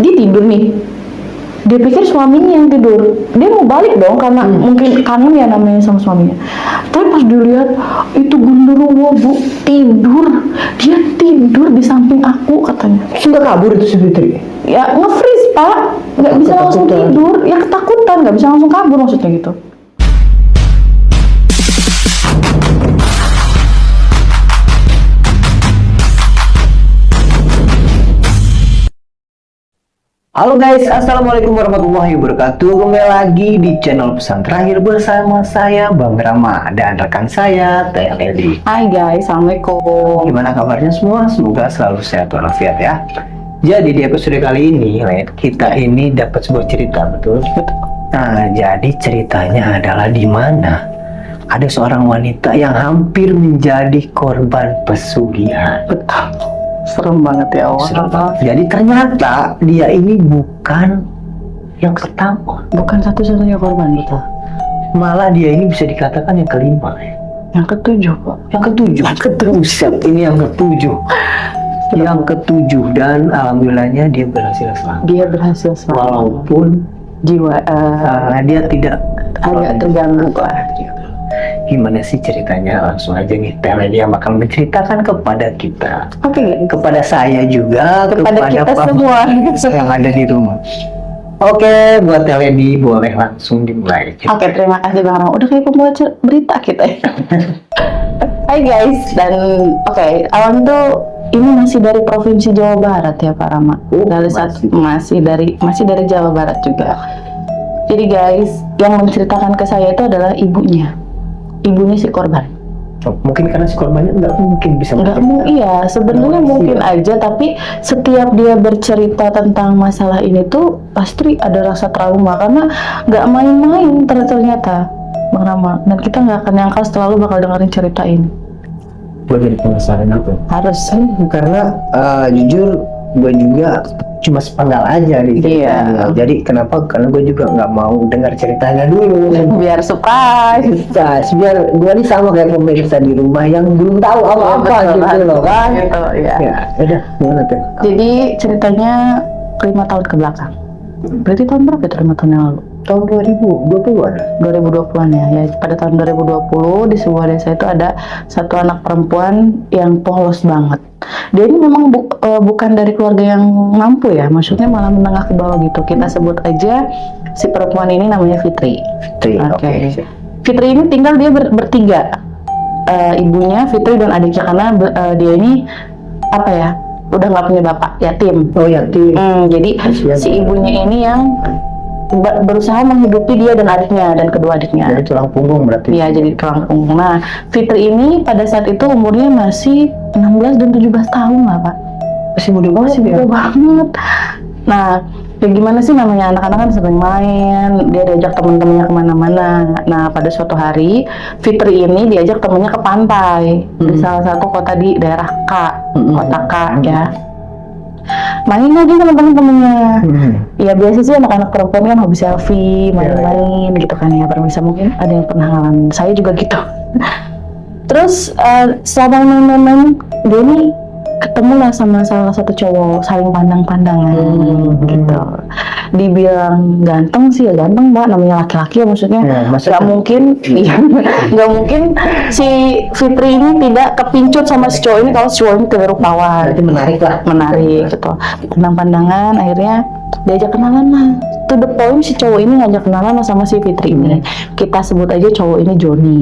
dia tidur nih, dia pikir suaminya yang tidur, dia mau balik dong karena mungkin kangen ya namanya sama suaminya. Tapi pas dilihat itu genderuwo Bu tidur, dia tidur di samping aku katanya. Sudah kabur itu si Fitri? Ya nge-freeze Pak, nggak bisa langsung tidur, ya ketakutan, nggak bisa langsung kabur maksudnya gitu. Halo guys, assalamualaikum warahmatullahi wabarakatuh. Kembali lagi di channel Pesan Terakhir bersama saya Bang Rama dan rekan saya Teh Ledi. Hai guys, assalamualaikum. Gimana kabarnya semua? Semoga selalu sehat walafiat ya. Jadi di episode kali ini, kita ini dapat sebuah cerita, betul? Nah, jadi ceritanya adalah di mana ada seorang wanita yang hampir menjadi korban pesugihan. Betul. Serem banget ya Allah. Jadi ternyata dia ini bukan yang pertama, Bukan satu-satunya korban, betul. malah dia ini bisa dikatakan yang kelima, Yang ketujuh Pak. yang ketujuh. Buset, ini yang ketujuh. Yang ketujuh, dan alhamdulillahnya dia berhasil selamat. Dia berhasil selamat. Walaupun Jiwa dia tidak agak terganggu lah. Gimana sih ceritanya? Langsung aja nih, Teh Ledi yang bakal menceritakan kepada kita, Oke, kepada saya juga, kepada kita semua yang ada di rumah. Oke, buat Teh Ledi boleh langsung dimulai. Oke, terima kasih Bang Rama. Udah kayak pembawa berita kita ya. Hai guys, dan oke, awalnya tuh ini masih dari Provinsi Jawa Barat ya Pak Rama. Masih dari Jawa Barat juga. Jadi guys, yang menceritakan ke saya itu adalah ibunya si korban. Mungkin karena si korbannya nggak mungkin bisa Iya, sebenarnya mungkin aja, tapi setiap dia bercerita tentang masalah ini tuh pasti ada rasa trauma karena nggak main-main ternyata Bang Rama, dan kita nggak akan nyangka selalu bakal dengerin cerita ini. Gue jadi penasaran itu. Harus Karena jujur gue juga cuma sepenggal aja di ceritanya. Iya. Jadi kenapa? Karena gue juga nggak mau dengar ceritanya dulu. biar surprise. Biar gue nih sama kayak pemirsa di rumah yang belum tahu apa-apa gitu loh kan. Gitu, ya. Ya, udah gimana tuh? Jadi ceritanya 5 tahun ke belakang. Berarti tahun berapa itu 5 tahun yang lalu? Tahun 2020-an. 2020-an ya. Pada tahun 2020 di sebuah desa itu ada satu anak perempuan yang polos banget. Dia ini memang bukan dari keluarga yang mampu ya, maksudnya malah menengah ke bawah gitu. Kita sebut aja si perempuan ini namanya Fitri. Oke. Fitri ini tinggal dia bertiga, ibunya, Fitri dan adiknya, karena dia ini apa ya, udah nggak punya bapak, yatim. Oh yatim. Jadi si ibunya ini yang berusaha menghidupi dia dan adiknya dan kedua adiknya. Jadi tulang punggung berarti. Iya, jadi tulang punggung. Nah, Fitri ini pada saat itu umurnya masih 16 dan 17 tahun lah Pak. Masih muda banget sih dia. Muda banget. Nah, ya gimana sih, namanya anak-anak kan sering main, dia diajak teman-temannya kemana-mana. Nah, pada suatu hari Fitri ini diajak temennya ke pantai di salah satu kota di daerah kota K ya. Main lagi sama temen-temennya. Ya biasa sih anak-anak perempuan kan hobi selfie, main-main gitu kan ya. Permisa, mungkin ada yang pernah ngalamin, saya juga gitu. Terus selama main-main dia nih ketemu lah sama salah satu cowok, saling pandang-pandangan gitu. Dibilang ganteng sih ya ganteng Mbak, namanya laki-laki ya, maksudnya nggak mungkin, nggak mungkin si Fitri ini tidak kepincut sama si cowok ini kalau si cowok ini kerupawan. Itu menarik gitu. Pandang-pandangan, akhirnya diajak kenalan lah. To the point, si cowok ini ngajak kenalan sama si Fitri ini. Kita sebut aja cowok ini Joni.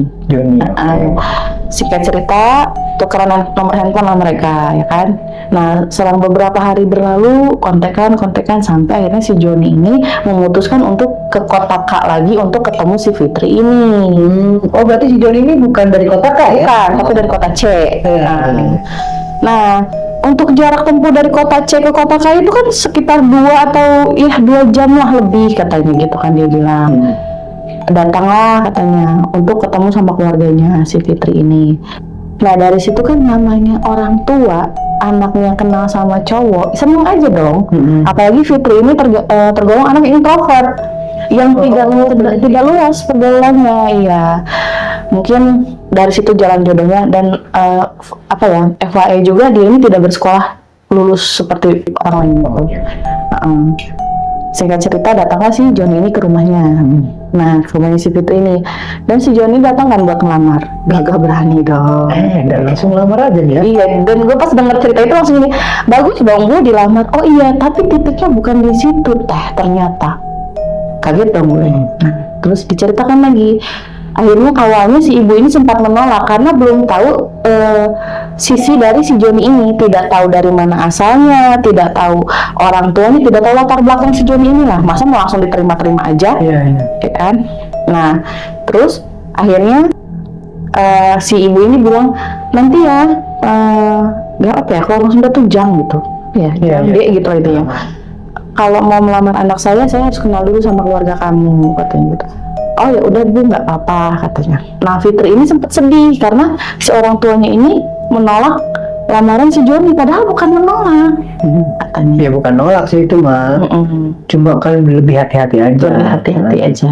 Singkat cerita, tukeran nomor handphone lah mereka, ya kan. Nah, selang beberapa hari berlalu, kontekan sampai akhirnya si Joni ini memutuskan untuk ke kota K lagi untuk ketemu si Fitri ini. Oh, berarti si Joni ini bukan dari kota K ya? Bukan, tapi dari kota C. Nah, untuk jarak tempuh dari kota C ke kota K itu kan sekitar 2 jam lah lebih katanya gitu kan, dia bilang. Datanglah katanya untuk ketemu sama keluarganya si Fitri ini. Nah, dari situ kan namanya orang tua, anaknya kenal sama cowok, seneng aja dong. Apalagi Fitri ini tergolong anak introvert yang tidak luas pergaulannya. Iya, mungkin dari situ jalan jodohnya. Dan FYI juga dia ini tidak bersekolah lulus seperti orang lain. Singkat cerita datanglah si Joni ini ke rumahnya. Nah, ke rumahnya si Fitri ini. Dan si Joni datang kan buat ngelamar. Gak berani dong. Dan langsung lamar aja nih ya. Iya, dan gue pas denger cerita itu langsung gini, bagus dong gue dilamar. Oh iya, tapi titiknya bukan di situ ternyata. Kaget dong gue. Nah, terus diceritakan lagi. Akhirnya awalnya si ibu ini sempat menolak karena belum tahu sisi dari si Joni ini, tidak tahu dari mana asalnya, tidak tahu orang tuanya, tidak tahu latar belakang si Joni ini lah. Masa mau langsung diterima-terima aja? Iya. Ya kan? Nah, terus akhirnya si ibu ini bilang nanti ya nggak apa ya, kalau langsung tujang gitu. Ya, dia gitu intinya. Kalau mau melamar anak saya harus kenal dulu sama keluarga kamu, katanya gitu. Oh ya udah Bu, nggak apa-apa katanya. Nah, Fitri ini sempat sedih karena si orang tuanya ini menolak lamaran si Joni, padahal bukan menolak katanya. Ya bukan nolak sih itu mah. Cuma kan lebih hati-hati aja. Lebih hati-hati aja.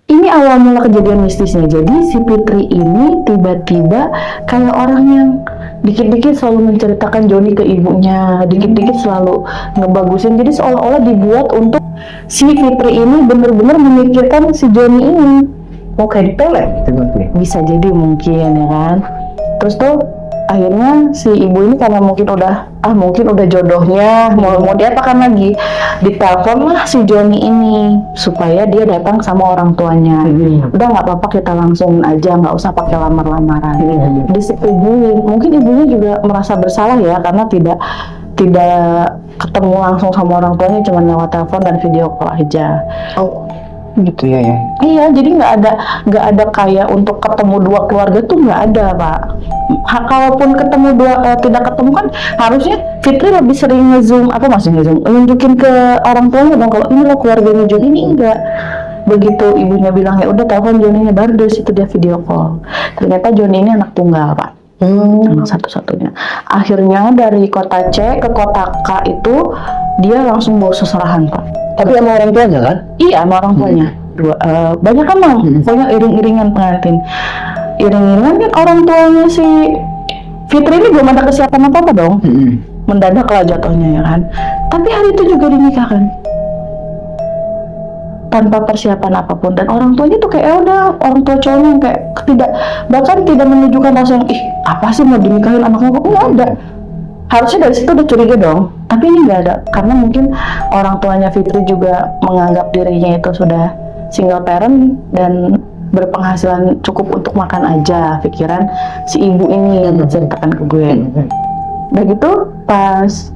Ini awal mula kejadian mistisnya. Jadi si Fitri ini tiba-tiba kayak orang yang dikit-dikit selalu menceritakan Joni ke ibunya, dikit-dikit selalu ngebagusin. Jadi seolah-olah dibuat untuk si Fitri ini bener-bener memikirkan si Joni ini. Oh, kayak dipelek gitu mungkin. Bisa jadi mungkin ya kan. Terus tuh akhirnya si ibu ini karena mungkin udah jodohnya, mau diapakan lagi, ditelepon lah si Joni ini supaya dia datang sama orang tuanya. Udah nggak apa-apa, kita langsung aja, nggak usah pakai lamar-lamaran. Disetujuin. Mungkin ibunya juga merasa bersalah ya karena tidak ketemu langsung sama orang tuanya, cuma lewat telepon dan video call aja. Oh, gitu ya. Iya, jadi nggak ada kayak untuk ketemu dua keluarga tuh nggak ada, Pak. Kalaupun ketemu tidak ketemu kan harusnya Fitri lebih sering nge-zoom, nunjukin ke orang tuanya dong kalau ini loh keluarganya Joni, ini enggak. Begitu ibunya bilang ya udah telepon Joninya, baru dari situ dia video call. Ternyata Joni ini anak tunggal, Pak. Anak satu-satunya. Akhirnya dari kota C ke kota K itu dia langsung bawa seserahan, Pak. Tapi sama orang tuanya kan? Iya, sama orang tuanya. Banyak kan Bang, pokoknya iring-iringan pengantin. Iring-iringan kan orang tuanya si Fitri ini belum ada kesiapan apa-apa dong. Mendadak lah jatuhnya ya kan. Tapi hari itu juga dinikahkan. Tanpa persiapan apapun, dan orang tuanya tuh kayak udah, orang tua cowoknya yang kayak bahkan tidak menunjukkan rasa yang apa sih mau dinikahin anaknya, kok nggak ada. Harusnya dari situ udah curiga dong, tapi ini nggak ada karena mungkin orang tuanya Fitri juga menganggap dirinya itu sudah single parent dan berpenghasilan cukup untuk makan aja, pikiran si ibu ini yang menceritakan ke gue. Udah gitu pas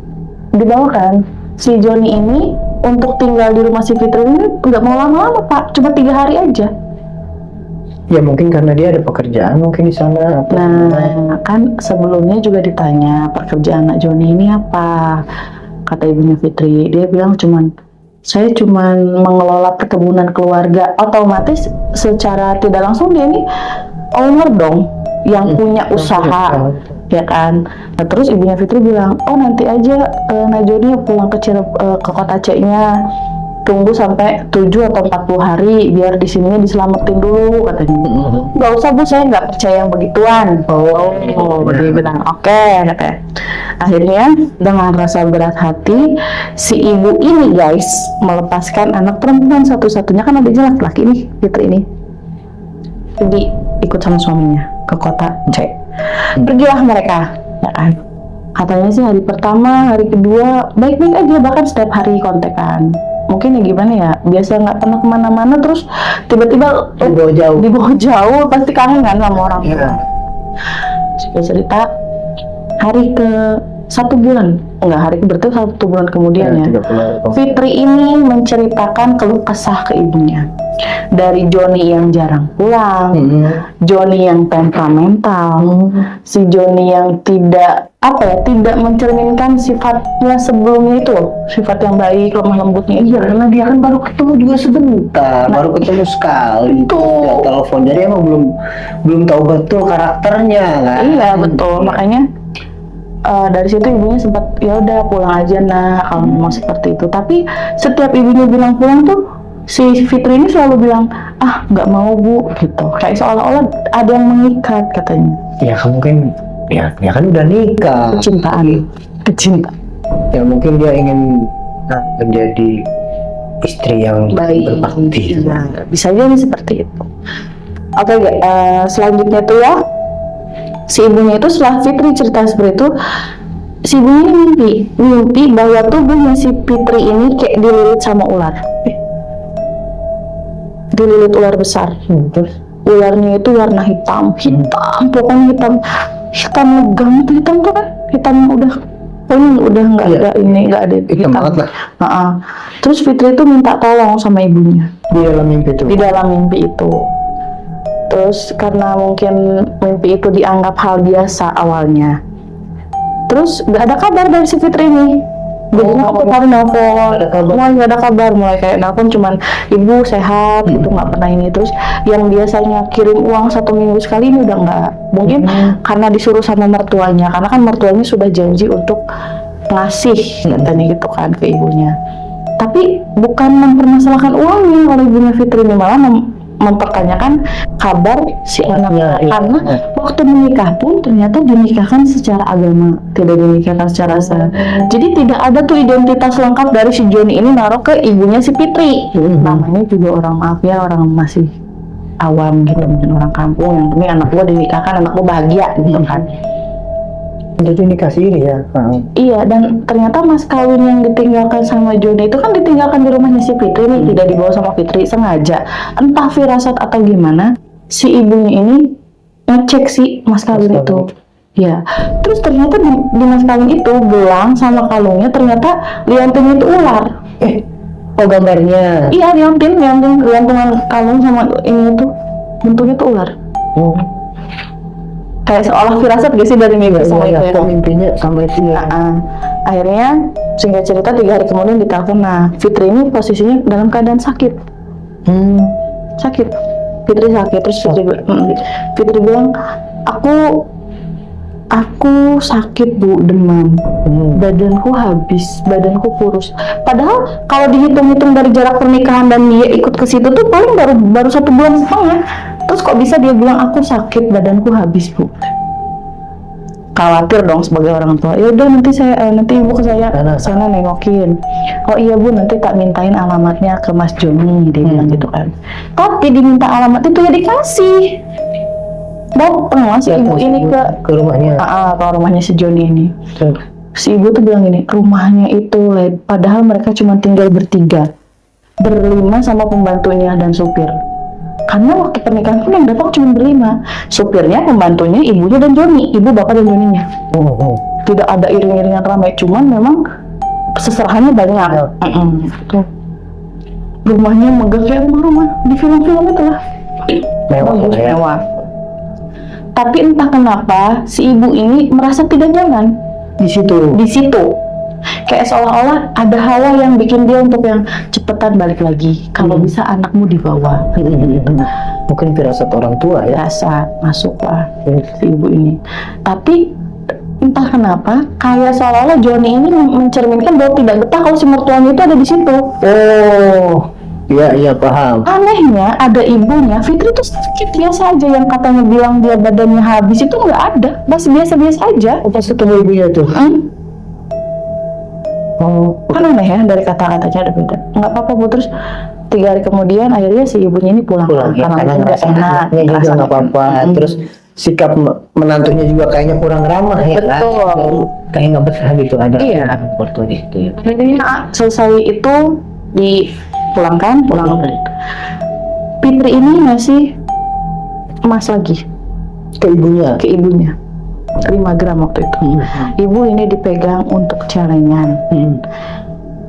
dibawakan si Joni ini untuk tinggal di rumah si Fitri ini nggak mau lama-lama, Pak, cuma 3 hari aja. Ya mungkin karena dia ada pekerjaan mungkin di sana. Nah, kan sebelumnya juga ditanya pekerjaan anak Joni ini apa, kata ibunya Fitri. Dia bilang saya cuman mengelola perkebunan keluarga. Otomatis secara tidak langsung dia ini owner dong, yang punya usaha, ya kan. Nah, terus ibunya Fitri bilang, oh nanti aja Najoni pulang ke kota C-nya, tunggu sampai 7 atau 40 hari biar di sininya diselamatin dulu, katanya. Nggak usah Bu, saya nggak percaya yang begituan. Dia bilang oke, katanya. Akhirnya dengan rasa berat hati si ibu ini guys melepaskan anak perempuan satu-satunya, kan ada jelas laki nih, Fitri ini. Jadi ikut sama suaminya ke kota C. Pergilah mereka, ya kan. Katanya sih hari pertama, hari kedua baik-baik aja, bahkan setiap hari kontekan. Mungkin ya gimana ya, biasa nggak pernah kemana-mana terus tiba-tiba dibawa jauh, pasti kangen kan sama orang tua. Cerita hari ke 1 bulan, berarti 1 bulan kemudian ya, Fitri ini menceritakan keluh kesah ke ibunya. Dari Joni yang jarang pulang, Joni yang temperamental, si Joni yang tidak mencerminkan sifatnya sebelumnya itu loh, sifat yang baik, lemah lembutnya. Iya, karena dia kan baru ketemu juga sebentar, baru ketemu sekali. Dia telepon, jadi emang belum tahu betul karakternya kan. Iya betul, makanya dari situ ibunya sempat ya udah pulang aja nak kalau memang seperti itu. Tapi setiap ibunya bilang pulang tuh si Fitri ini selalu bilang nggak mau Bu, gitu, kayak seolah-olah ada yang mengikat katanya. Ya mungkin ya kan udah nikah, kecintaan. Ya mungkin dia ingin menjadi istri yang baik. berbakti. Iya, bisa jadi seperti itu. Oke, selanjutnya tuh ya, si ibunya itu setelah Fitri cerita seperti itu, si ibunya mimpi bahwa tubuhnya si Fitri ini kayak dililit sama ular. Dililit ular besar. Terus Ularnya itu warna hitam, pokoknya hitam legam, hitam tuh kan, hitam udah nggak Iya. ada ini, nggak ada hitam banget lah Terus Fitri itu minta tolong sama ibunya di dalam mimpi itu. di dalam mimpi itu. Terus karena mungkin mimpi itu dianggap hal biasa awalnya, terus nggak ada kabar dari si Fitri ini. Jadinya aku baru nelfon, mulai nggak ada kabar, mulai kayak nelfon cuman ibu sehat gitu, nggak pernah ini. Terus yang biasanya kirim uang 1 minggu sekali ini udah nggak, mungkin karena disuruh sama mertuanya, karena kan mertuanya sudah janji untuk ngasih katanya gitu kan ke ibunya. Tapi bukan mempermasalahkan uangnya oleh ibunya Fitri ini, malah mempertanyakan kabar si anaknya. Karena waktu menikah pun ternyata dinikahkan secara agama, tidak dinikahkan secara sah. Jadi tidak ada tuh identitas lengkap dari si Joni ini naruh ke ibunya si Fitri. Namanya juga orang, maaf ya, orang masih awam gitu, mungkin orang kampung, yang penting anak gua dinikahkan, anak gua bahagia gitu kan. Jadi dikasih ini ya. Iya, dan ternyata mas kawin yang ditinggalkan sama Joni itu kan ditinggalkan di rumahnya si Fitri nih, tidak dibawa sama Fitri sengaja. Entah firasat atau gimana, si ibunya ini ngecek si mas kawin itu. Ya, terus ternyata di mas kawin itu gelang sama kalungnya ternyata liantin itu ular. Oh, gambarnya. Iya, liantungan kalung sama ini tuh bentuknya tuh ular. Kayak seolah firasat gak sih dari mimpi sama itu ya? Mimpinya sama itu ya. Akhirnya singkat cerita 3 hari kemudian ditelepon. Nah, Fitri ini posisinya dalam keadaan sakit. Sakit. Fitri sakit, terus Fitri bilang, aku sakit bu, demam, badanku habis, badanku kurus. Padahal kalau dihitung-hitung dari jarak pernikahan dan dia ikut ke situ tuh paling baru 1 bulan setengah. Terus kok bisa dia bilang aku sakit, badanku habis bu? Khawatir dong sebagai orang tua. Ya udah nanti ibu ke saya sana nengokin. Oh iya bu, nanti tak mintain alamatnya ke Mas Joni, dia bilang gitu kan. Tapi diminta alamat itu ya dikasih. Datang si ibu ini ke rumahnya. Ke rumahnya si Joni ini. Si ibu tuh bilang gini, rumahnya itu padahal mereka cuma tinggal bertiga, berlima sama pembantunya dan supir. Karena waktu pernikahan pun yang datang cuma berlima, supirnya, pembantunya, ibunya dan Joni, ibu, bapak dan Joninya. Tidak ada iring-iringan ramai, cuman memang seserahannya banyak. Tuh. Rumahnya megah kayak rumah di film-film itu lah. Mewah. Tapi entah kenapa si ibu ini merasa tidak nyaman di situ. Kayak seolah-olah ada hawa yang bikin dia untuk yang cepetan balik lagi. Kalau bisa anakmu dibawa. Mungkin firasat orang tua ya. Rasa masuklah si ibu ini. Tapi entah kenapa kayak seolah-olah Joni ini mencerminkan bahwa tidak betah kalau si mertuanya itu ada di situ. Oh, iya paham. Anehnya ada ibunya, Fitri tuh sakit biasa aja, yang katanya bilang dia badannya habis itu nggak ada, masih biasa-biasa aja. Pas ketemu ibunya tuh. Kan aneh ya, dari kata-katanya ada beda. Nggak apa-apa bu. Terus 3 hari kemudian akhirnya si ibunya ini pulang ya, karena nggak enak, juga nggak apa-apa. Terus sikap menantunya juga kayaknya kurang ramah ya. Betul. Kayak nggak betah gitu ada. Iya. Mertua itu ya. Akhirnya selesai itu pulang. Fitri ini ngasih emas lagi ke ibunya 5 gram waktu itu. Ibu ini dipegang untuk celengan.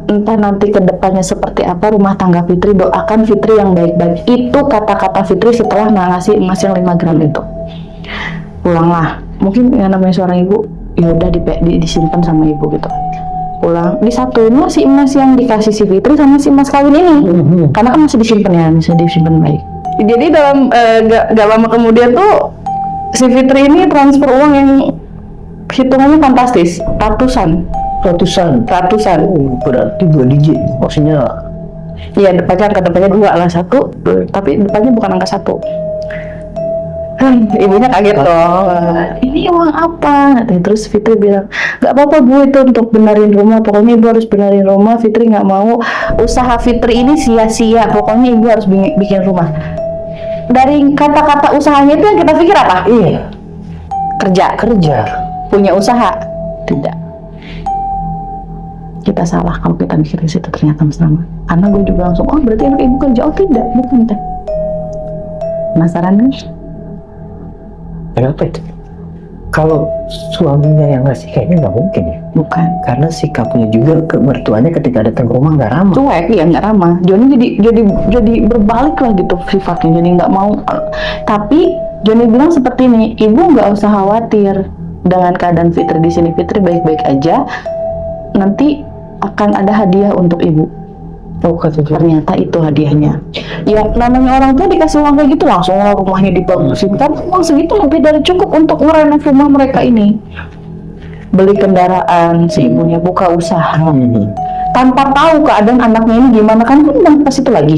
Entah nanti kedepannya seperti apa rumah tangga Fitri, doakan Fitri yang baik-baik. Itu kata-kata Fitri setelah ngasih emas yang 5 gram itu. Pulanglah, mungkin yang namanya seorang ibu ya udah disimpan sama ibu gitu. Pulang disatuin si emas yang dikasih si Fitri sama si emas kawin ini. Karena kan masih disimpan ya, bisa disimpan baik. Jadi dalam gak lama kemudian tuh si Fitri ini transfer uang yang hitungannya fantastis, ratusan. Berarti 2 digit maksudnya. Iya, depannya angka depannya 2 lah, 1, tapi depannya bukan angka 1. Ibunya kaget dong. Ini uang apa? Terus Fitri bilang, nggak apa-apa Bu, itu untuk benerin rumah. Pokoknya Ibu harus benerin rumah. Fitri nggak mau usaha Fitri ini sia-sia. Pokoknya Ibu harus bikin rumah. Dari kata-kata usahanya itu yang kita pikir apa? Iya. Kerja. Punya usaha? Tidak. Kita salah kalau kita mikir di situ, ternyata sama. Karena gue juga langsung, oh berarti anak Ibu kerja? Oh tidak, bukan. Penasaran kan? Kenapa itu? Kalau suaminya yang ngasih kayaknya nggak mungkin ya. Bukan. Karena sikapnya juga ke mertuanya ketika datang ke rumah nggak ramah. Cuek, ya nggak ramah. Johnny jadi berbalik lah gitu sifatnya. Jadi nggak mau. Tapi Johnny bilang seperti ini, Ibu nggak usah khawatir dengan keadaan Fitri di sini. Fitri baik-baik aja. Nanti akan ada hadiah untuk Ibu. Oh, kata dia. Ternyata itu hadiahnya. Ya namanya orang tua dikasih uang kayak gitu langsung rumahnya dibagusin. Kan uang segitu lebih dari cukup untuk ngerenov rumah mereka ini. Beli kendaraan, si ibunya buka usaha. Tanpa tahu keadaan anaknya ini gimana, kan pas itu lagi.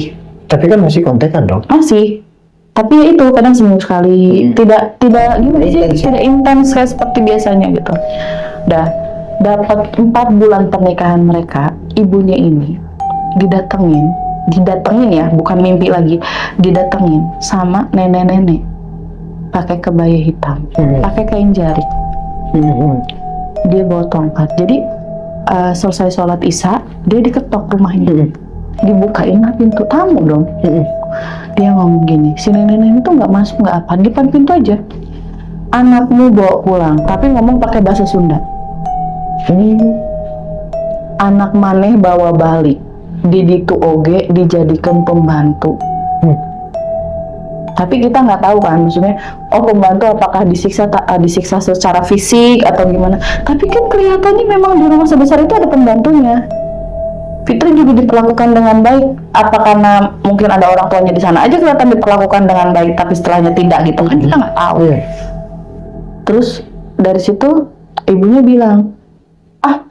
Tapi kan masih kontekan dong. Masih. Tapi ya itu kadang seminggu sekali. Tidak gimana sih? Tidak intens kayak seperti biasanya gitu. Dapat 4 bulan pernikahan mereka, ibunya ini didatengin ya, bukan mimpi lagi, didatengin sama nenek-nenek pakai kebaya hitam, pakai kain jarik. Dia bawa tongkat. Jadi selesai sholat isya, dia diketok rumahnya, dibukain lah pintu, tamu dong. Dia ngomong gini, si nenek-nenek itu nggak masuk nggak apa, di depan pintu aja. Anakmu bawa pulang, tapi ngomong pakai bahasa Sunda. Anak maneh bawa balik. Diditu oge dijadikan pembantu. Tapi kita nggak tahu kan, maksudnya pembantu apakah disiksa secara fisik atau gimana. Tapi kan kelihatannya memang di rumah sebesar itu ada pembantunya. Fitri juga diperlakukan dengan baik. Apa karena mungkin ada orang tuanya di sana aja kelihatan diperlakukan dengan baik, tapi setelahnya tidak gitu kan, kita nggak tahu. Terus dari situ ibunya bilang,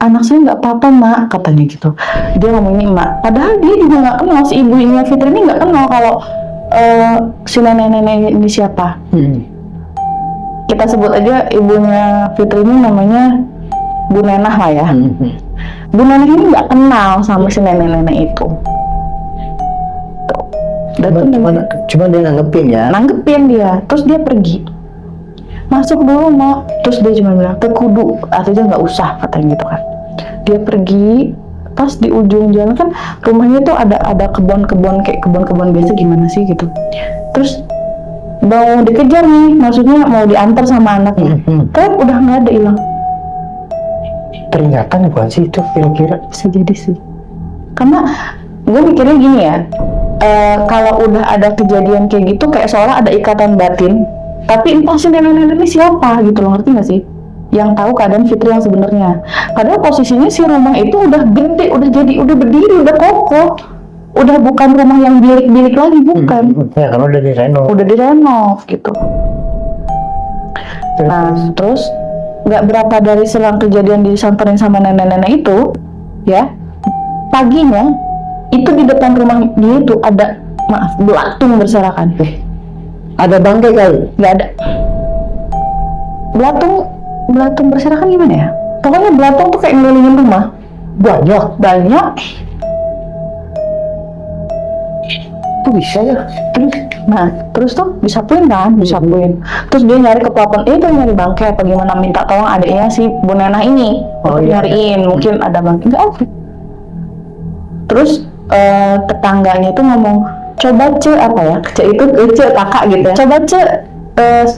anak saya nggak apa-apa Mak, katanya gitu. Dia ngomongin Mak, padahal dia juga nggak kenal, si ibunya Fitri ini nggak kenal kalau si nenek-nenek ini siapa. Kita sebut aja ibunya Fitri ini namanya Bu Nenah lah ya. Bu Nenah ini nggak kenal sama si nenek-nenek itu. Cuma dia nanggepin dia, terus dia pergi. Masuk dulu Mak, terus dia cuma bilang kudu, artinya nggak usah, katanya gitu kan. Dia pergi, pas di ujung jalan kan rumahnya tuh ada kebun-kebun kayak kebun-kebun biasa gimana sih gitu. Terus mau dikejar nih, maksudnya mau diantar sama anaknya, tapi udah nggak ada, hilang. Peringatan bukan sih itu kira-kira? Bisa jadi sih, karena gue mikirnya gini ya, kalau udah ada kejadian kayak gitu kayak seolah ada ikatan batin. Tapi entah si nenek-nenek ini siapa gitu loh, ngerti gak sih? Yang tahu keadaan Fitri yang sebenarnya. Padahal posisinya si rumah itu udah gede, udah berdiri, udah kokoh. Udah bukan rumah yang bilik-bilik lagi, bukan. Ya kalau udah direnov gitu. Terus nggak berapa dari selang kejadian disamperin sama nenek-nenek itu, ya, paginya itu di depan rumah dia itu ada, belatung berserakan. Ada bangkai kali? Nggak ada. Belatung berserakan gimana ya? Pokoknya belatung tuh kayak ngelilingin rumah. Banyak. Kok bisa ya? Terus tuh disapuin. Terus dia nyari ke pelapon, itu nyari bangkai apa gimana, minta tolong adiknya si Bu Nenah ini nyariin, mungkin ada bangkai. Nggak ada. Terus tetangganya itu ngomong, coba kakak gitu ya, coba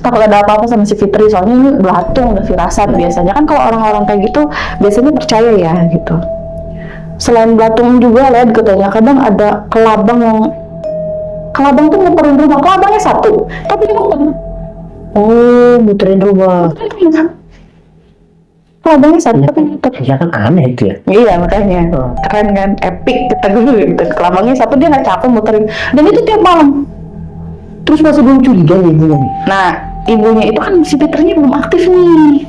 takut ada apa-apa sama si Fitri, soalnya ini belatung, udah firasat. Biasanya kan kalau orang-orang kayak gitu biasanya percaya ya gitu. Selain belatung juga lihat katanya kadang ada kelabang tuh muterin rumah. Kelabangnya satu tapi dia muterin rumah. Kelabangnya satu tapi muter. Ya kan aneh itu ya. Iya makanya keren kan, epic kita dulu gitu. Kelabangnya satu, dia nggak capek muterin, dan itu tiap malam. Terus masih belum curiga ya ibunya nih? Nah, ibunya itu kan si Peternya belum aktif nih.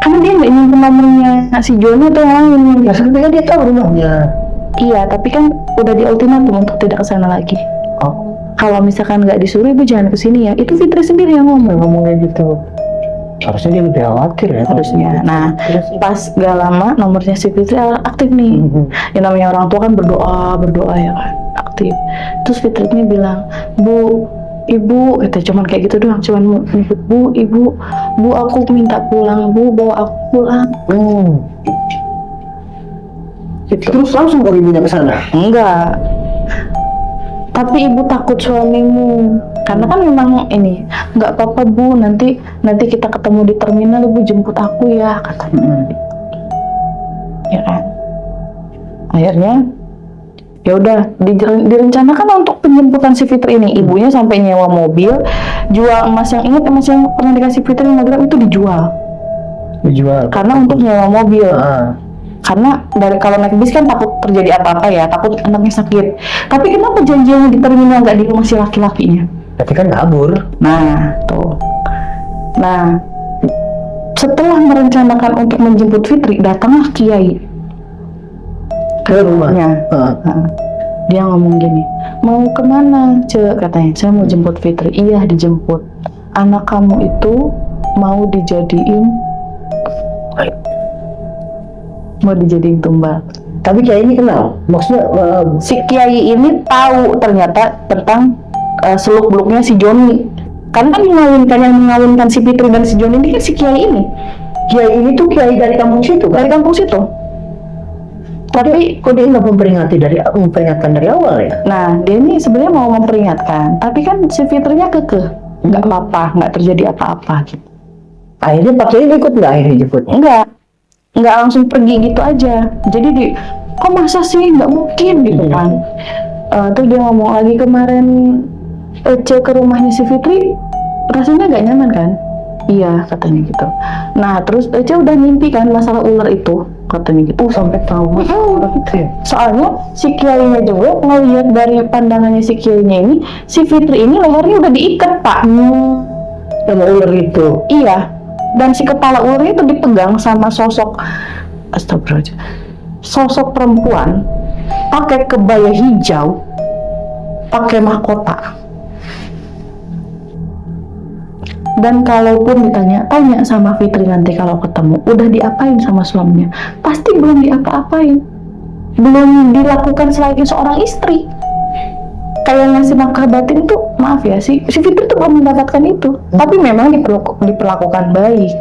Karena dia nggak ingin nomornya si Joni atau yang lain. Ya sebenarnya kan dia tahu rumahnya. Iya, tapi kan udah di ultimatum untuk tidak kesana lagi. kalau misalkan nggak disuruh ibu jangan kesini ya. Itu Fitri sendiri yang ngomongnya gitu. Harusnya dia lebih khawatir ya. Harusnya. Nah, Terus, pas gak lama nomornya si Fitri aktif nih. Yang namanya orang tua kan berdoa ya kan, aktif. Terus Fitri ini bilang, Bu, Ibu, cuman kayak gitu doang, cuman Bu, aku minta pulang, Bu, bawa aku pulang. Gitu. Terus langsung bawa ibunya ke sana? Enggak. Tapi ibu takut suamimu, karena kan memang ini nggak apa-apa Bu, nanti kita ketemu di terminal, ibu jemput aku ya katanya. Ya kan. Akhirnya ya udah direncanakan untuk penjemputan si Fitri ini. Ibunya sampai nyewa mobil, jual emas yang pernah dikasih Fitri 5 gram itu dijual. Karena untuk nyewa mobil. Karena dari kalau naik bis kan takut terjadi apa-apa ya, takut anaknya sakit. Tapi kenapa janjiannya di terminal nggak di rumah si laki-lakinya? Tapi kan kabur. Nah, tuh. Nah, setelah merencanakan untuk menjemput Fitri, datanglah Kiai Ke rumahnya. Nah, dia ngomong gini, mau kemana, Cek? Katanya, saya mau jemput Fitri. Iya, dijemput. Anak kamu itu mau dijadiin tumbal. Tapi Kiai ini kenal? Maksudnya Si Kiai ini tahu ternyata tentang seluk-beluknya si Joni. Karena kan yang mengawinkan si Fitri dan si Joni ini kan si Kiai ini. Kiai ini tuh Kiai dari kampung situ kan? Dari kampung situ. Tapi Kok dia nggak memperingatkan dari awal ya? nah, dia ini sebenarnya mau memperingatkan, tapi kan si Fitrinya kekeh, nggak apa-apa, nggak terjadi apa-apa gitu. Akhirnya Pak Kiai ikut nggak akhirnya jemput? Nggak langsung pergi gitu aja. Jadi kok masa sih, nggak mungkin gitu kan. Terus dia ngomong lagi kemarin, Ece ke rumahnya si Fitri, rasanya nggak nyaman kan? Iya, katanya gitu. Nah, terus Ece udah mimpi kan masalah ular itu, katanya gitu. Sampai tahu gitu ya? Soalnya si Kiainya juga ngelihat dari pandangannya si Kiainya ini, si Fitri ini lehernya udah diikat, Pak. Sama ular itu? Iya. Dan si kepala ularnya itu dipegang sama sosok, astagfirullah, sosok perempuan pakai kebaya hijau, pakai mahkota. Dan kalaupun tanya sama Fitri nanti kalau ketemu, udah diapain sama suaminya? Pasti belum diapa-apain, belum dilakukan selain seorang istri. Kayak ngasih nafkah batin tuh, maaf ya, si Fitri tuh belum mendapatkan itu. Tapi memang diperlakukan baik.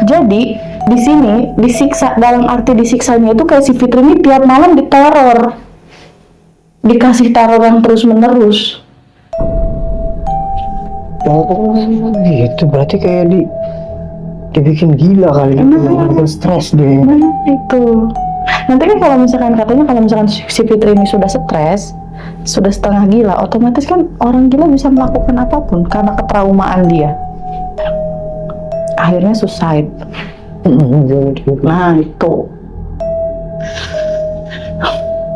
Jadi di sini disiksa, dalam arti disiksanya itu kayak si Fitri ini tiap malam diteror, dikasih teror yang terus menerus. Oh gitu, berarti kayak dibikin gila kali gitu, bikin stres deh. Nah itu. Nanti kan kalau misalkan si Fitri ini sudah stres, sudah setengah gila, otomatis kan orang gila bisa melakukan apapun karena ketraumaan dia. Akhirnya suicide. Nah itu.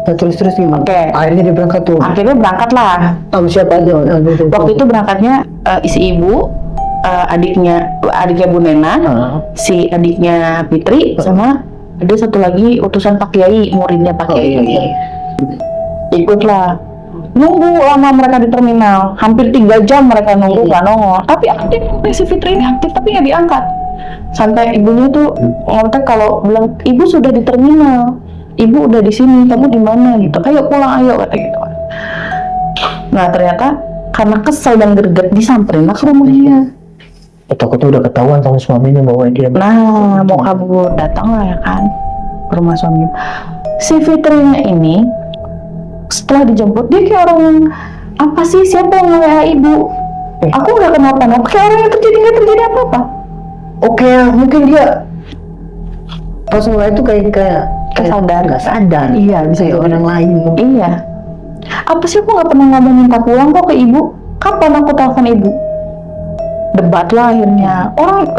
Nah, terus gimana? Oke. Akhirnya dia berangkat tuh. Akhirnya berangkat lah. Sama siapa aja? Waktu itu berangkatnya isi ibu, adiknya Bu Nena, si adiknya Fitri, sama ada satu lagi utusan Pak Kiai, muridnya Pak Kiai. Ikutlah. Nunggu lama mereka di terminal, hampir 3 jam mereka nunggu nggak nongol. Tapi aktif, si Fitri ini aktif tapi nggak diangkat. Sampai ibunya tuh ngontak kalau bilang, ibu sudah di terminal, ibu udah di sini, kamu di mana gitu. Ayo pulang, ayo kata gitu. Nah ternyata karena kesel dan greget disamperin lah ke rumahnya. Takutnya udah ketahuan sama suaminya bahwa dia Mau kabur, datang lah ya kan ke rumah suaminya. Si Fitrinya ini setelah dijemput dia kayak orang apa sih, siapa yang nge-WA ibu? Aku nggak kenapa-napa, kayak orang yang nggak terjadi apa-apa. Oke, mungkin dia pas mulai itu kayak nggak sadar. Iya, bisa kayak orang lain. Iya. Apa sih, aku nggak pernah ngomong minta pulang kok ke ibu? Kapan aku telepon ibu? Debat lah akhirnya.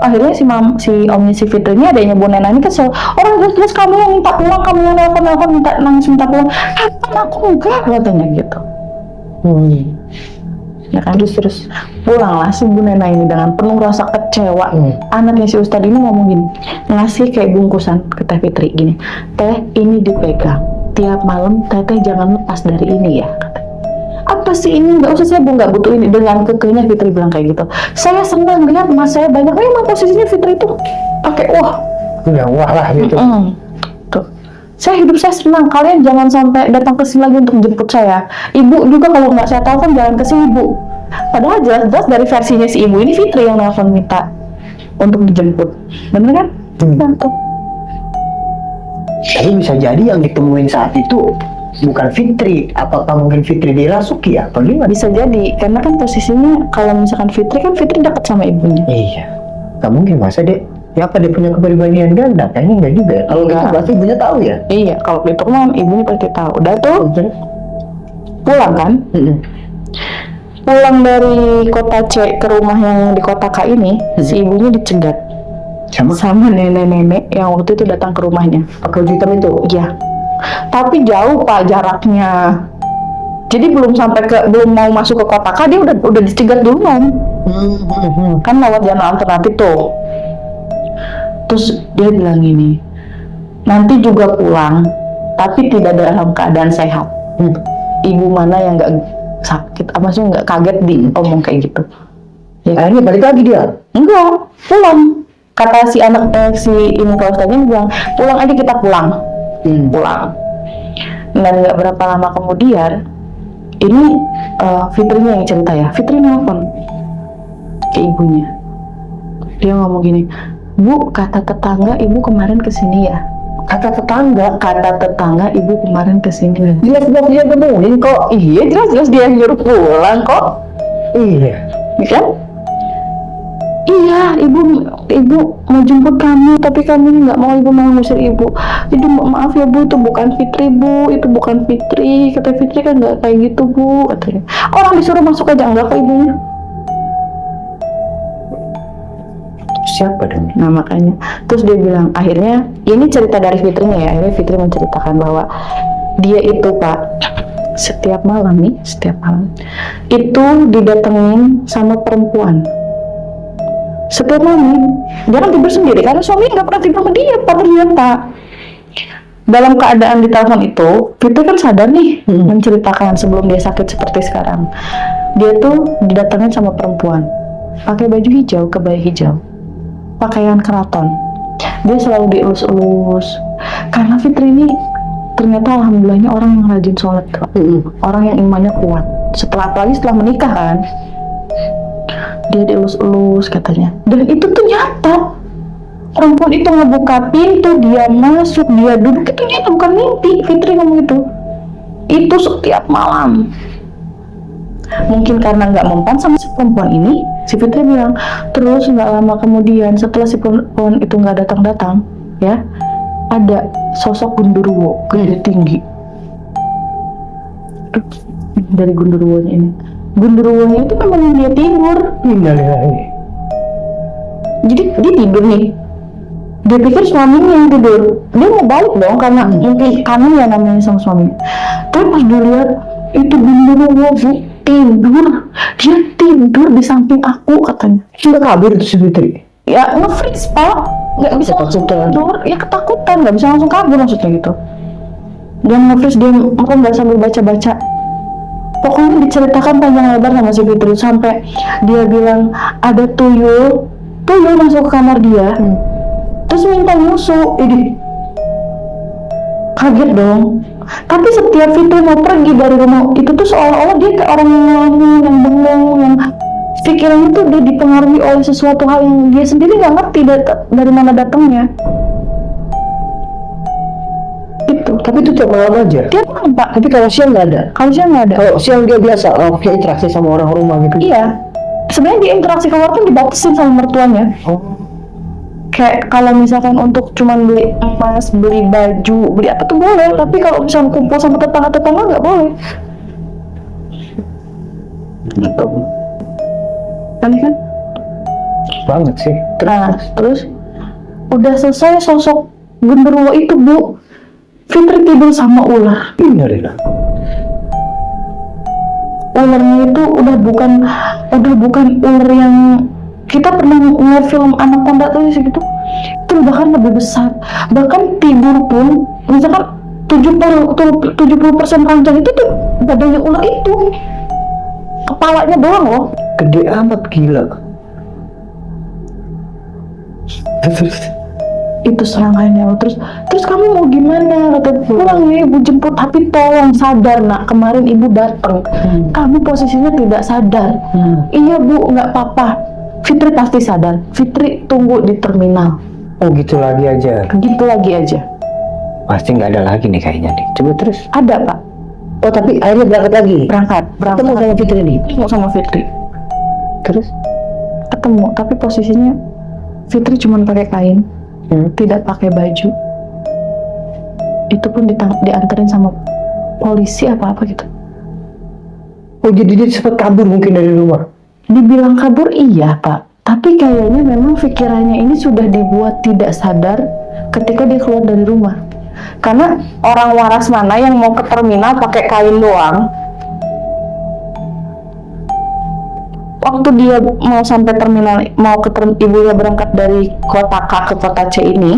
Akhirnya si omnya si Fitri ini, adanya Bu Nena ini kesel. Orang jelas kamu yang minta pulang, kamu yang nelfon nangis minta pulang. Kapan aku enggak, katanya gitu. Ya kan, terus pulanglah si Bu Nena ini dengan penuh rasa kecewa. Anaknya si Ustadz ini ngomong gini, ngasih kayak bungkusan ke Teh Fitri gini, Teh ini dipegang tiap malam, Teteh jangan lepas dari ini ya, kata. apa sih ini, nggak usah, saya nggak butuh ini. Dengan kekehnya Fitri bilang kayak gitu. Saya senang lihat mas saya banyak. Memang posisinya Fitri itu pakai wah. Ya wah lah gitu. Tuh. Saya hidup saya senang. Kalian jangan sampai datang ke sini lagi untuk jemput saya. Ibu juga kalau nggak saya telepon jangan ke sini bu. Padahal jelas-jelas dari versinya si ibu ini Fitri yang nelfon minta untuk dijemput. Bener kan? Nah, tuh. Tapi bisa jadi yang ditemuin saat itu bukan Fitri. Apakah mungkin Fitri dirasuki apa gimana? Bisa jadi, karena kan posisinya kalau misalkan Fitri kan Fitri dekat sama ibunya. Iya. Gak mungkin masa deh. Ya apa dia punya kepribadian ganda? Kayaknya enggak juga ya. Kalau gitu Enggak. berarti ibunya tahu ya? Iya, kalau itu kan ibunya pasti tahu. Udah tuh pulang kan? Pulang dari kota C ke rumah yang di kota K ini, si ibunya dicegat sama nenek-nenek yang waktu itu datang ke rumahnya. Pakai baju hitam itu? Iya. Tapi jauh pak jaraknya. Jadi belum mau masuk ke kota K dia udah dicegat duluan. Kan lewat jalan alternatif tuh. Terus dia bilang gini, nanti juga pulang, tapi tidak dalam keadaan sehat. Ibu mana yang nggak sakit, apa sih nggak kaget diomong kayak gitu? Ya, Akhirnya balik lagi dia? enggak, pulang. Kata si anaknya si ini kalau tadi bilang, pulang aja kita pulang. Pulang. Dan nggak berapa lama kemudian, ini Fitrinya yang cerita ya. Fitri nelfon ke ibunya. Dia ngomong gini, Bu, kata tetangga ibu kemarin kesini ya. Kata tetangga? Kata tetangga ibu kemarin kesini. Jelas-jelas dia nemuin kok. Iya, jelas-jelas dia yang nyuruh pulang kok. Iya. Kan? Iya, ibu mau jemput kamu, tapi kamu nggak mau, ibu mau ngusir ibu. Jadi maaf ya bu, itu bukan Fitri bu, itu bukan Fitri. Kata Fitri kan nggak kayak gitu bu, katanya. Orang disuruh masuk aja enggak kok ibunya. Siapa dong? Nah makanya, terus dia bilang akhirnya, ini cerita dari Fitrinya ya. Akhirnya Fitri menceritakan bahwa dia itu pak, setiap malam itu didatengin sama perempuan. Setiap malam dia kan tidur sendiri karena suaminya nggak pernah tidur sama dia ternyata. Dalam keadaan di telepon itu Fitri kan sadar nih menceritakan sebelum dia sakit seperti sekarang. Dia tuh didatengin sama perempuan pakai baju hijau, kebaya hijau, pakaian keraton. Dia selalu dielus-elus karena Fitri ini ternyata alhamdulillahnya orang yang rajin sholat, orang yang imannya kuat. Apalagi setelah menikah kan, dia dielus-elus katanya. Dan itu tuh nyata. Perempuan itu ngebuka pintu, dia masuk, dia duduk, itu nyata, bukan mimpi. Fitri ngomong itu setiap malam. Mungkin karena nggak mempan sama si perempuan ini, si Fitri bilang. Terus nggak lama kemudian setelah si perempuan itu nggak datang-datang, ya ada sosok Gundurwo gede tinggi. Dari Gundurwonya ini, Gundurwonya itu memang dia tidur. Jadi dia tidur nih, dia pikir suaminya yang tidur. Dia mau balik dong karena mungkin kangen ya namanya sama suaminya. Tapi pas dia lihat itu Gundurwo tidur, dia tidur di samping aku katanya. Sudah kabur itu si Fitri? Ya nge-freeze pak, nggak bisa langsung tidur. Ya ketakutan, nggak bisa langsung kabur maksudnya gitu. Dia nge-freeze, dia merem sambil baca-baca. Pokoknya diceritakan panjang lebar sama si Fitri sampai dia bilang ada tuyul masuk ke kamar dia, terus minta nyusu. Ini kaget dong. Tapi setiap Fitri mau pergi dari rumah itu tuh seolah-olah dia kayak orang yang ngelamun, yang bengong, yang pikirannya tuh udah dipengaruhi oleh sesuatu hal yang dia sendiri nggak ngerti dari mana datangnya. Tapi itu tiap malam aja? Tiap malam pak. Tapi kalau siang nggak ada? Kalau siang nggak ada. Kalau siang dia biasa kayak interaksi sama orang rumah gitu? Iya. Sebenarnya dia interaksi keluar kan dibatasin sama mertuanya. Kayak kalau misalkan untuk cuman beli emas, beli baju, beli apa tuh boleh. Tapi kalau misalkan kumpul sama tetangga-tetangga nggak boleh. Gitu. Aneh kan? Banget sih. Nah, terus udah selesai sosok Gundurwo itu bu, Fitri tidur sama ular. Innalillah. Ularnya itu udah bukan ular yang kita pernah ngeliat film Anaconda tuh segitu. Itu bahkan lebih besar. Bahkan tidur pun misalkan 70% ranjang itu tuh badannya ular itu. kepalanya doang loh. Gede amat, gila. Terus Itu serangkaiannya. Terus kamu mau gimana? Kata pulang ya ibu jemput, tapi tolong sadar nak, kemarin ibu datang, kamu posisinya tidak sadar. Iya bu, nggak apa-apa. Fitri pasti sadar. Fitri tunggu di terminal. oh gitu lagi aja. Gitu lagi aja. Pasti nggak ada lagi nih kayaknya nih. Coba terus. Ada pak. Oh tapi akhirnya berangkat lagi. Berangkat. Ketemu sama Fitri nih. Ketemu sama Fitri. Terus? Ketemu, tapi posisinya Fitri cuma pakai kain, tidak pakai baju. Itu pun dianterin sama polisi apa-apa gitu. Oh jadi dia sempat kabur mungkin dari rumah. Dibilang kabur iya pak, tapi kayaknya memang pikirannya ini sudah dibuat tidak sadar ketika dia keluar dari rumah. Karena orang waras mana yang mau ke terminal pakai kain doang? Waktu dia mau sampai terminal, ibunya berangkat dari kota K ke kota C ini,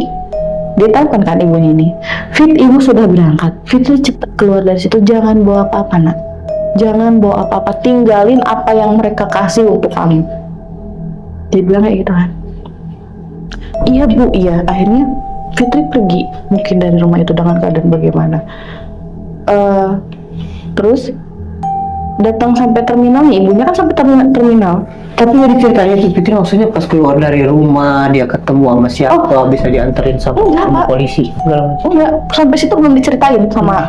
dia telepon kan ibunya ini, Fit, ibu sudah berangkat. Fitri cepat keluar dari situ, jangan bawa apa-apa nak, jangan bawa apa-apa, tinggalin apa yang mereka kasih untuk kamu. Dia bilang kayak gitu kan. Iya bu, iya. Akhirnya Fitri pergi mungkin dari rumah itu dengan keadaan bagaimana. Terus datang sampai terminal nih, ibunya kan sampai terminal. Tapi dari ceritanya si Fitri maksudnya pas keluar dari rumah dia ketemu sama siapa, bisa dianterin sama Enggak, polisi. Enggak, sampai situ belum diceritain sama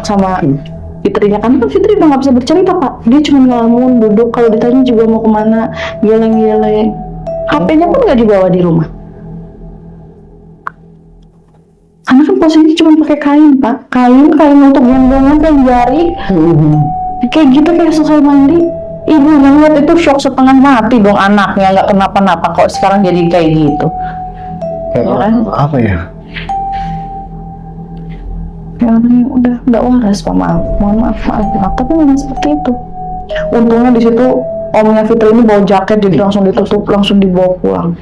Fitrinya. Karena kan Fitri udah nggak bisa bercerita pak. Dia cuma ngelamun, duduk, kalau ditanya juga mau kemana, geleng-geleng. HP-nya pun nggak dibawa di rumah. Karena kan posisinya cuma pakai kain pak, kain untuk gendongan, kain jari. Kayak gitu, kayak selesai mandi. Ibu ngeliat itu shock setengah mati dong, anaknya nggak kenapa-napa kok sekarang jadi kayak gitu. Kayak Ya kan? apa ya? Kayak orang yang udah nggak waras pak, mohon maaf, tapi memang seperti itu. Untungnya di situ omnya Fitri ini bawa jaket, jadi langsung ditutup, langsung dibawa pulang.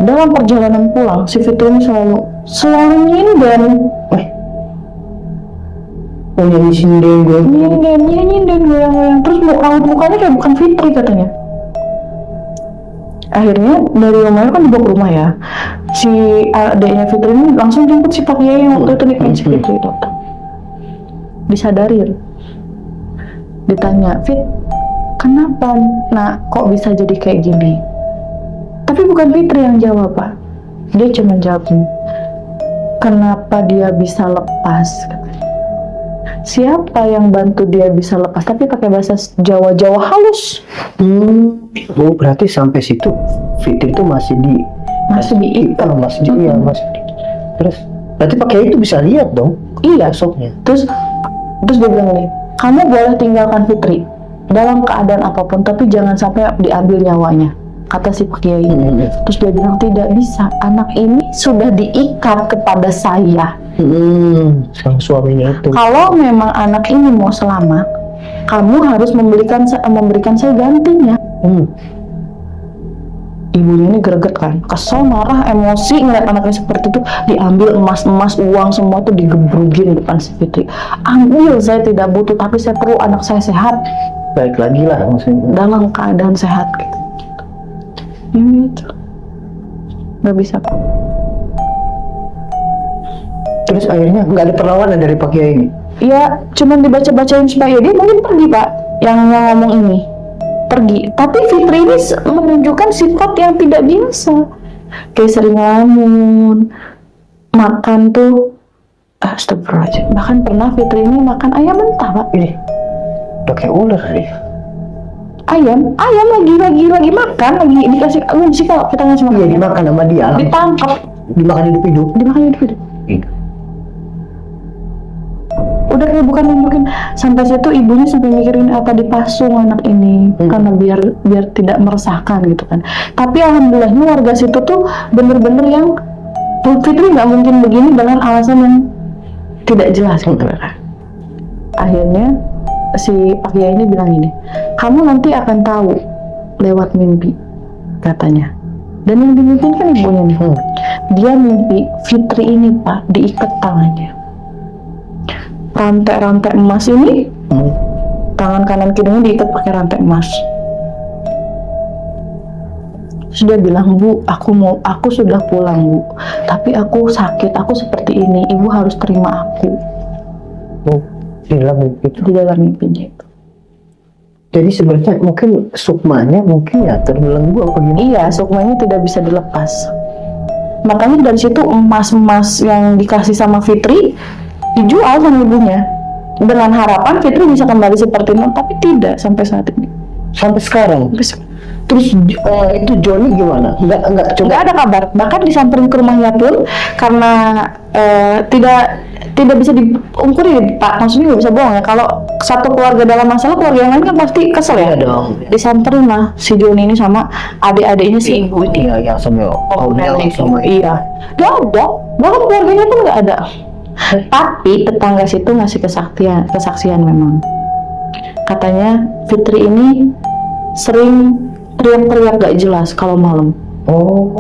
Dalam perjalanan pulang, si Fitri ini selalu nyinden. Oh nyanyi sinden gue. Nyinden goyang-goyang. Terus raut mukanya kayak bukan Fitri katanya. Akhirnya dari rumahnya kan dibawa ke rumah ya. Si adeknya Fitri ini langsung jemput si Pak Yai yang waktu itu nikahin si Fitri itu. Disadarin. Ditanya, Fit, kenapa nak kok bisa jadi kayak gini? Tapi bukan Fitri yang jawab pak. Dia cuma jawab, kenapa dia bisa lepas? Siapa yang bantu dia bisa lepas? Tapi pakai bahasa Jawa halus. Oh berarti sampai situ Fitri itu masih diikat. Terus berarti pakai itu bisa lihat dong. Iya. Sosoknya. Terus dia bilang nih, kamu boleh tinggalkan Fitri dalam keadaan apapun, tapi jangan sampai diambil nyawanya, kata si Pak Kiai. Terus dia bilang tidak bisa, anak ini sudah diikat kepada saya. Sang suaminya itu. Kalau memang anak ini mau selamat, kamu harus memberikan saya gantinya. Ibunya ini greget kan, kesel, marah, emosi ngeliat anaknya seperti itu. Diambil emas, uang semua tuh digebrugin depan si Fitri. Ambil, saya tidak butuh, tapi saya perlu anak saya sehat. Baik lagi lah maksudnya. Dalam keadaan sehat gitu. Ini tuh nggak bisa pak. Terus akhirnya nggak ada perlawanan dari Pak Kiai ini? Ya cuman dibaca-bacain supaya dia mungkin pergi pak, yang ngomong ini pergi. Tapi Fitri ini menunjukkan sifat yang tidak biasa, kayak sering ngelamun, makan tuh astagfirullahaladzim. Bahkan pernah Fitri ini makan ayam mentah pak. Ini udah kayak ular dia. Ayam lagi makan, lagi dikasih sih kalau kita ngasih makan. Iya dimakan sama dia. Ditangkap, Dimakan hidup-hidup. Udah kayak bukan nunjukin. Sampai situ ibunya sampai mikirin apa dipasung anak ini, karena biar tidak meresahkan gitu kan. Tapi alhamdulillahnya warga situ tuh bener-bener yang Fitri nggak mungkin begini dengan alasan yang tidak jelas gitu kan. Akhirnya si Pak Kiai ini bilang ini, kamu nanti akan tahu lewat mimpi katanya. Dan yang dimimpiin kan ibunya nih. Dia mimpi Fitri ini pak diikat tangannya, rantai emas ini, tangan kanan kirinya diikat pakai rantai emas. Terus dia bilang, "Bu, aku sudah pulang, Bu. Tapi aku sakit, aku seperti ini. Ibu harus terima aku." Oh, di dalam mimpi itu. Di dalam mimpinya itu. Jadi sebenarnya mungkin sukmanya mungkin ya terbelenggu apa gimana? Iya, sukmanya tidak bisa dilepas. Makanya dari situ emas-emas yang dikasih sama Fitri dijual sama ibunya. Dengan harapan Fitri bisa kembali seperti Nur, tapi tidak sampai saat ini. Sampai sekarang. Terus itu Joni gimana? Nggak coba. Nggak ada kabar. Bahkan disamperin ke rumahnya pun karena tidak bisa diungkiri, Pak. Maksudnya nggak bisa bohong ya. Kalau satu keluarga dalam masalah, keluarga yang lain kan pasti kesel ya. Iya dong. Disamperin lah si Joni ini sama adik-adiknya si ibu ini. Iya, yang sama Nenek. sama Iya. Nggak ada. Bahkan keluarganya pun nggak ada. Tapi tetangga situ ngasih kesaksian memang. Katanya Fitri ini sering teriak-teriak gak jelas kalau malam. Oh,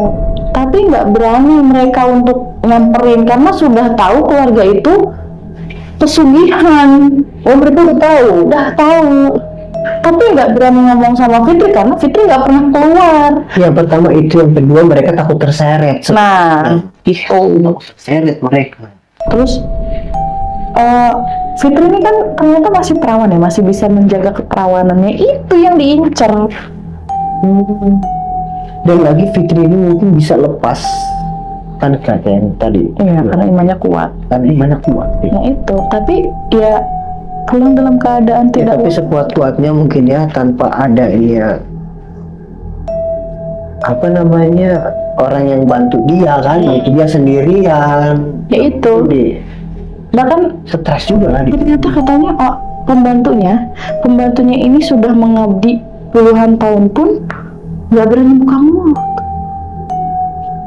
Tapi nggak berani mereka untuk nyamperin karena sudah tahu keluarga itu pesugihan. oh mereka udah tahu. Udah tahu. Tapi nggak berani ngomong sama Fitri karena Fitri nggak pernah keluar. Yang pertama itu, yang kedua mereka takut terseret. Nah, itu. Terseret mereka. Terus Fitri ini kan ternyata masih perawan ya, masih bisa menjaga keperawanannya. Itu yang diincar. Dan lagi Fitri ini mungkin bisa lepas kan kata yang tadi. Iya, karena imannya kuat. Kan imannya kuat. Ya itu, tapi ya pulang dalam keadaan Ya, tidak tapi sekuat-kuatnya mungkin ya tanpa ada ya apa namanya orang yang bantu dia kan, itu dia sendirian. Ya itu. Jadi bahkan stres juga lah. ternyata katanya pembantunya ini sudah mengabdi puluhan tahun pun nggak berani buka mulut.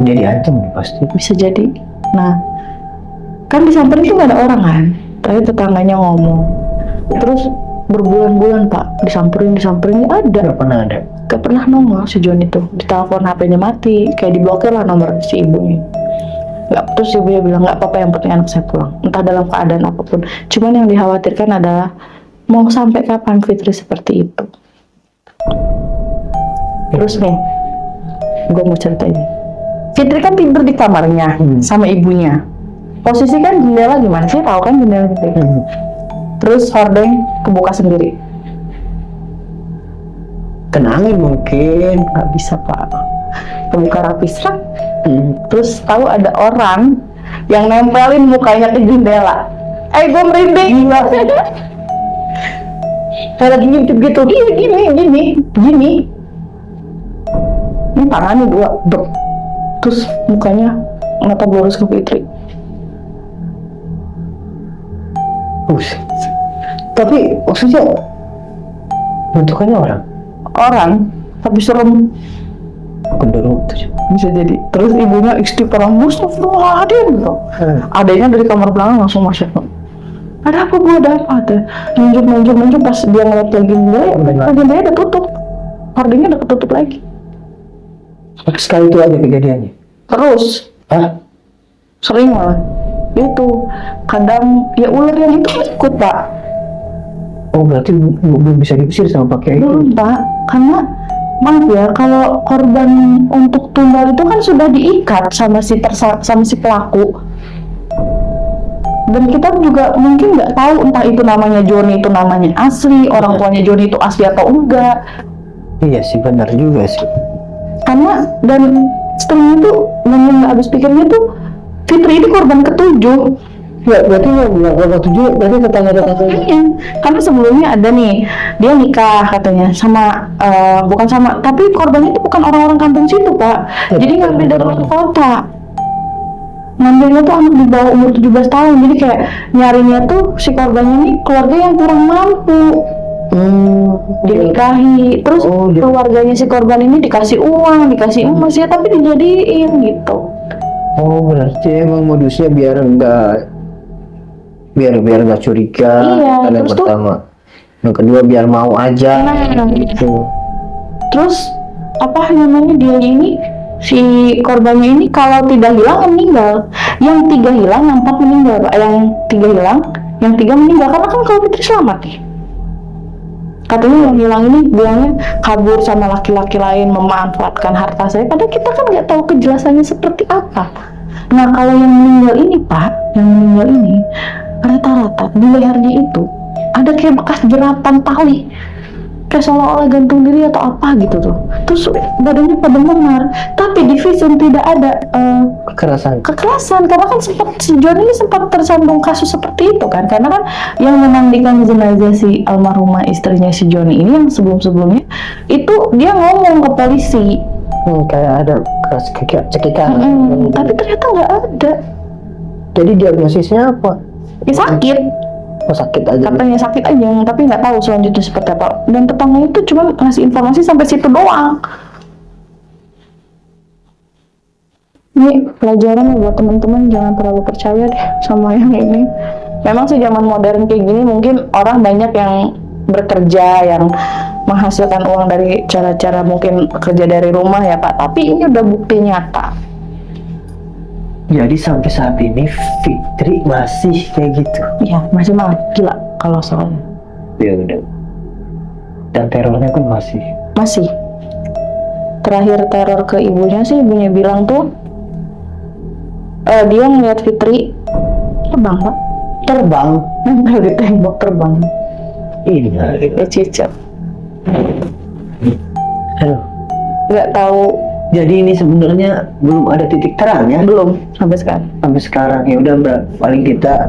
Dia diancam pasti. Bisa jadi. Nah, kan disamperin tuh nggak ada orang kan, tapi tetangganya ngomong. Terus berbulan-bulan Pak disamperin nggak ada. Nggak pernah ada. Gak pernah nongol si Joni tuh. Ditelepon HP-nya mati, kayak diblokir lah nomor si ibunya. Nggak, terus ibunya bilang nggak apa-apa, yang penting anak saya pulang, entah dalam keadaan apapun. Cuman yang dikhawatirkan adalah mau sampai kapan Fitri seperti itu. Terus nih, gue mau cerita ini. Fitri kan tidur di kamarnya sama ibunya. Posisi kan jendela gimana sih? Tahu kan jendela gitu. Terus hordeng kebuka sendiri. Kenangin mungkin. Nggak bisa Pak. Kebuka rapi serak. Terus tahu ada orang yang nempelin mukanya ke jendela. Gue merinding. Saya lagi ngintip gitu. Gini. Ini tangannya dua. Terus mukanya ngata boros ke Fitri. Tapi maksudnya bentukannya orang, tapi serem. genderuwo tuh. Bisa jadi. Terus ibunya istighfar, astagfirullahaladzim gitu. Adanya dari kamar belakang langsung masuk. Ada apa Bu? Ada apa? Ada nunjuk pas dia ngeliat lagi jendela udah tutup. Hordingnya udah ketutup lagi. Sekali itu aja kejadiannya. Terus sering malah. Itu kadang ya ular yang itu ikut Pak. Oh berarti belum bisa diusir sama Pak Kiai. Belum Pak, karena maaf ya, kalau korban untuk tunggal itu kan sudah diikat sama si pelaku. Dan kita juga mungkin nggak tahu entah itu namanya Joni itu namanya asli, orang tuanya Joni itu asli atau enggak. Iya sih, benar juga sih. Karena dan setelah itu nggak habis pikirnya tuh Fitri ini korban ketujuh. Ya berarti nggak tujuh, berarti tetangga. Iya, karena sebelumnya ada nih, dia nikah katanya sama bukan sama, tapi korbannya itu bukan orang-orang kampung situ Pak. Jadi ngambil dari luar kota. Ngambilnya tuh anak di bawah umur 17 tahun. Jadi kayak nyarinya tuh si korbannya ini keluarga yang kurang mampu. Dinikahi, terus keluarganya si korban ini dikasih uang, dikasih emas ya, tapi dijadiin gitu. Oh berarti emang modusnya biar nggak curiga. Iya, yang terus pertama. Yang kedua biar mau aja. Gitu. Terus apa namanya, dia ini si korbannya ini kalau tidak hilang meninggal. Yang 3 hilang, yang 4 meninggal Pak. Yang 3 hilang, yang 3 meninggal karena kan kalau Fitri selamat nih. Katanya yang hilang ini bilangnya kabur sama laki-laki lain, memanfaatkan harta saya. Padahal kita kan nggak tahu kejelasannya seperti apa. Nah kalau yang meninggal ini Pak, yang meninggal ini rata-rata di lehernya itu ada kayak bekas jeratan tali, kayak seolah-olah gantung diri atau apa gitu tuh. Terus badannya pada memar, tapi di visum tidak ada kekerasan karena kan si John ini sempat tersandung kasus seperti itu kan, karena kan yang memandikan jenazah si almarhumah istrinya si Johnny ini yang sebelumnya itu dia ngomong ke polisi kayak ada cekikan. tapi ternyata nggak ada. Jadi diagnosisnya apa? Ya sakit, Sakit aja. katanya sakit aja, tapi nggak tahu selanjutnya seperti apa. Dan tetangga itu cuma ngasih informasi sampai situ doang. Ini pelajaran buat teman-teman, jangan terlalu percaya deh sama yang ini. Memang sih zaman modern kayak gini mungkin orang banyak yang bekerja, yang menghasilkan uang dari cara-cara mungkin kerja dari rumah ya Pak. Tapi ini udah bukti nyata. Jadi sampai saat ini Fitri masih kayak gitu. Ya masih mah gila kalau soalnya. Ya udah. Dan terornya pun masih. Terakhir teror ke ibunya sih, ibunya bilang tuh dia ngeliat Fitri terbang Pak. Terbang. Nempel di tembok terbang. Iya. Cicak. Aduh. Nggak tahu. Jadi ini sebenarnya belum ada titik terang ya? Belum sampai sekarang. Sampai sekarang ya udah Mbak, paling kita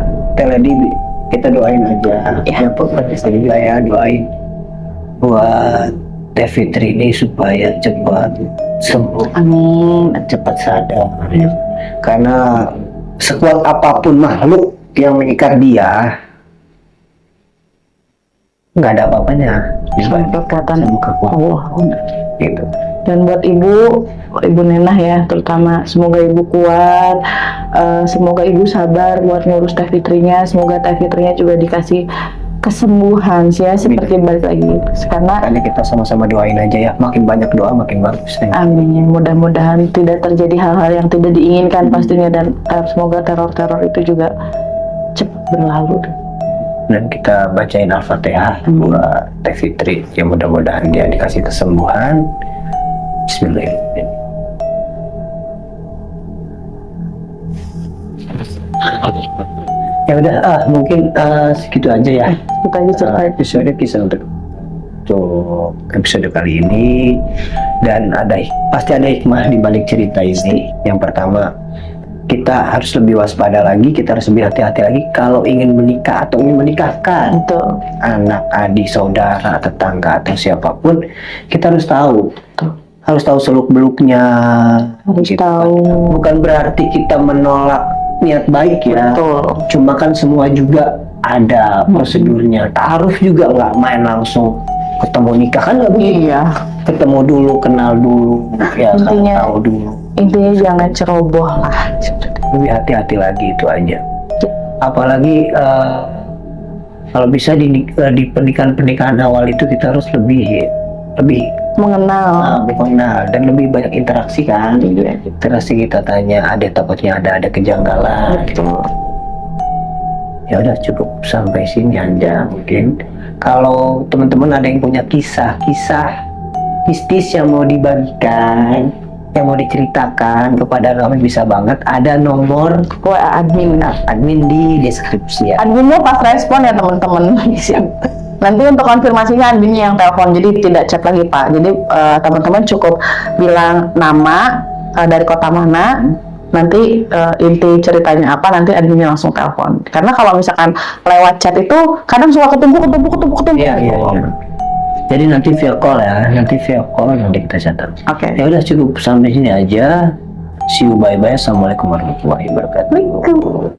kita doain aja. Ya pokoknya juga ya doain buat Teh Fitri ini supaya cepat sembuh, Amin. cepat sadar. Karena sekuat apapun makhluk yang mengikat dia, nggak ada apa-apanya. Sama kekuatan Allah. Gitu. Dan buat ibu Nenah ya terutama, semoga ibu kuat, semoga ibu sabar buat ngurus Teh Fitrinya, semoga Teh Fitrinya juga dikasih kesembuhan sih ya, seperti balik lagi karena kita sama-sama doain aja ya, makin banyak doa makin bagus ya. amin, mudah-mudahan tidak terjadi hal-hal yang tidak diinginkan pastinya, dan semoga teror-teror itu juga cepat berlalu. Dan kita bacain Al-Fatihah buat Teh Fitri, ya mudah-mudahan dia dikasih kesembuhan. Bismillahirrahmanirrahim. Ya udah, mungkin segitu aja ya. Kita aja cerita Episode kisah untuk episode kali ini, dan pasti ada hikmah di balik cerita ini. Yang pertama, kita harus lebih waspada lagi, kita harus lebih hati-hati lagi kalau ingin menikah atau ingin menikahkan anak, adik, saudara, tetangga atau siapapun. Kita harus tahu. Harus tahu seluk-beluknya. harus tahu. Bukan berarti kita menolak niat baik ya. Betul. Cuma kan semua juga ada prosedurnya. Taruh juga nggak main langsung ketemu nikah kan, nggak begitu. Iya. Ketemu dulu, kenal dulu, ya kan, tahu dulu. Intinya jangan ceroboh lah. Lebih hati-hati lagi, itu aja. Apalagi kalau bisa di pernikahan awal itu kita harus lebih mengenal dan lebih banyak interaksi kan. Interaksi, kita tanya, takutnya ada kejanggalan. Betul. Ya udah, cukup sampai sini aja. Mungkin kalau teman-teman ada yang punya kisah mistis yang mau dibagikan, yang mau diceritakan kepada kami, bisa banget. Ada nomor WA admin di deskripsi ya. adminnya pas respon ya teman-teman. Nanti untuk konfirmasinya adminnya yang telepon, jadi tidak chat lagi Pak. Jadi teman-teman cukup bilang nama, dari kota mana, nanti inti ceritanya apa, nanti adminnya langsung telepon. Karena kalau misalkan lewat chat itu kadang suka ketumpuk. Iya. Jadi nanti via call nanti kita catat. Oke. Ya udah, cukup sampai sini aja. See you, bye bye. Assalamualaikum warahmatullahi wabarakatuh.